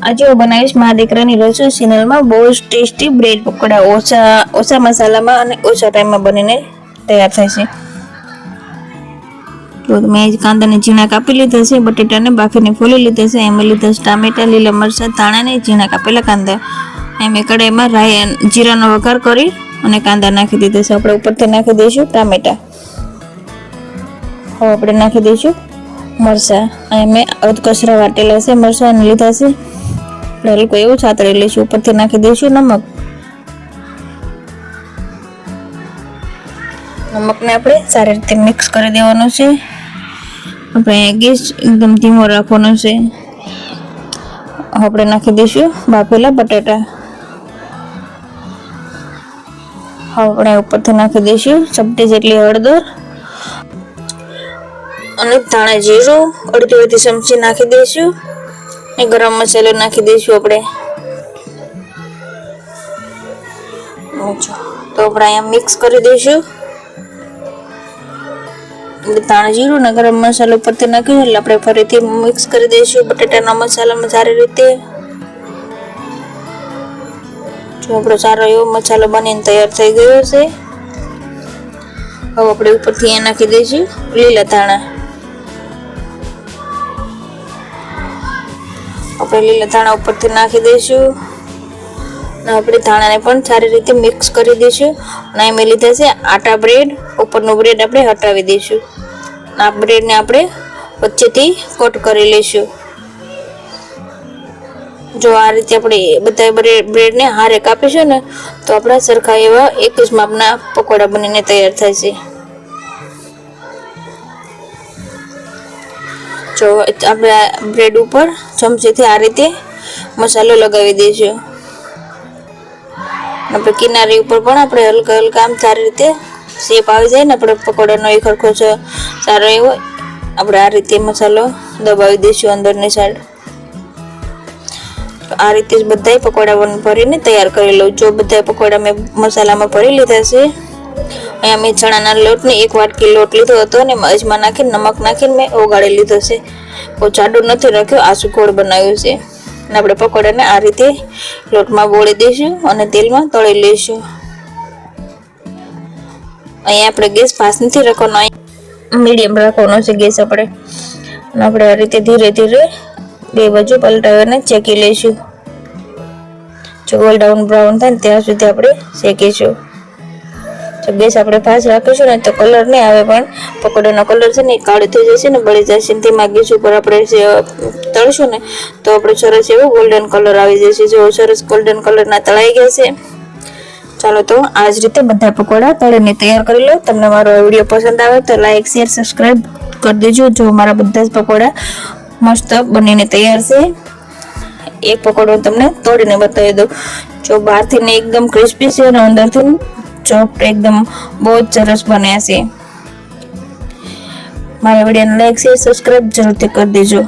આજે હું બનાવીશ મારા દીકરાની રસોઈ ચેનલમાં બહુ જ ટેસ્ટી બ્રેડ પકોડા ઓછા મસાલામાં અને ઓછા ટાઈમમાં બનીને તૈયાર થાય છે। તો મેં કાંદાને ઝીણા કાપી લીધા છે, બટેટાને બાફીને ફોલી લીધા છે, એમાં લીધા છે ટામેટા, લીલા મરચાં, ધાણાને ઝીણા કાપેલા કાંદા। એમ કઢાઈમાં રાઈ જીરાનો વઘાર કરી અને કાંદા નાખી દીધા છે। આપણે ઉપરથી નાખી દઈશું ટામેટા। હવે આપણે નાખી દઈશું મરચાં, અને મેં અધકચરા વાટેલા છે મરચાં લીધા છે, હલકો એવું છાતરી લઈશું। ઉપરથી નાખી દઈશું નમકને આપણે સારી રીતે મિક્સ કરી દેવાનું છે। આપણે ગેસ એકદમ ધીમો રાખવાનો છે। આપણે નાખી દઈશું બાફેલા બટાટા। આપણે ઉપરથી નાખી દઈશું ચપટી જેટલી હળદર અને ધાણા જીરું અડધી ચમચી નાખી દઈશું, અને ગરમ મસાલો નાખી દઈશું આપણે। તો આપણે અહીંયા મિક્સ કરી દઈશું। ધાણા જીરું ને ગરમ મસાલો ઉપરથી નાખ્યું એટલે આપણે ફરીથી મિક્સ કરી દઈશું બટાટાના મસાલામાં સારી રીતે। જો આપણો સારો એવો મસાલો બનીને તૈયાર થઈ ગયો છે। હવે આપણે ઉપરથી અહીંયા નાખી દઈશું લીલા ધાણા। આપણે લીલા ધાણા ઉપરથી નાખી દઈશું, અને આપણે ધાણાને પણ સારી રીતે મિક્સ કરી દઈશું। અને મેં લીધા છે આટા બ્રેડ, ઉપરનો બ્રેડ આપણે હટાવી દઈશું। આ બ્રેડને આપણે વચ્ચેથી કટ કરી લઈશું। જો આ રીતે આપણે બધા બ્રેડને હારે કાપીશું ને તો આપણા સરખા એવા એક જ માપના પકોડા બનીને તૈયાર થાય છે। જો આપણે બ્રેડ ઉપર ચમચીથી આ રીતે મસાલો લગાવી દઈશું। આપણે કિનારી ઉપર પણ આપણે હલકા આમ સારી રીતે શેપ આવી જાય ને આપણે પકોડાનો એક સરખો સારો એવો આપણે આ રીતે મસાલો દબાવી દઈશું અંદરની સાઈડ। આ રીતે જ બધા પકોડા ભરીને તૈયાર કરી લઉં। જો બધા પકોડા મેં મસાલામાં ભરી લીધા છે। અહીંયા મેં ચણાના લોટને 1 વાટકી લોટ લીધો હતો અને અજમા નાખીને નમક નાખીને મેં ઓગાળી લીધો છે। બહુ જાડો નથી રાખ્યો, આસુ ગોળ બનાવ્યું છે। અને આપણે પકોડાને આ રીતે લોટમાં બોળી દઈશું અને તેલમાં તળી લઈશું। અહીંયા આપણે ગેસ ફાસ્ટ નથી રાખવાનો, મીડિયમ રાખવાનો છે ગેસ આપણે। અને આપણે આ રીતે ધીરે ધીરે બે બાજુ પલટાવીને શેકી લઈશું। જો ગોલ્ડન બ્રાઉન થાય ને ત્યાં સુધી આપણે શેકીશું। જો ગેસ આપણે ફાસ્ટ રાખીશું ને તો કલર નહીં આવે, પણ પકોડાનો કલર છે ને એ કાળો થઈ જશે ને બળી જશે। તેમાં ગેસ ઉપર આપણે તળશું ને તો આપણે સરસ એવો ગોલ્ડન કલર આવી જશે। જો સરસ ગોલ્ડન કલરના તળાઈ ગયા છે। ચાલો તો આ જ રીતે બધા પકોડા તળીને તૈયાર કરી લો। તમને મારો વિડીયો પસંદ આવે તો લાઈક, શેર, સબસ્ક્રાઈબ કરી દેજો। જો મારા બધા જ પકોડા મસ્ત બનીને તૈયાર છે। એક પકોડો તમને તોડીને બતાવી દઉં। જો બહારથી ને એકદમ ક્રિસ્પી છે અને અંદરથી ચોફ્ટ એકદમ બહુ જ સરસ બન્યા છે। મારા વિડીયોને લાઈક, શેર, સબસ્ક્રાઈબ જરૂરથી કરી દેજો।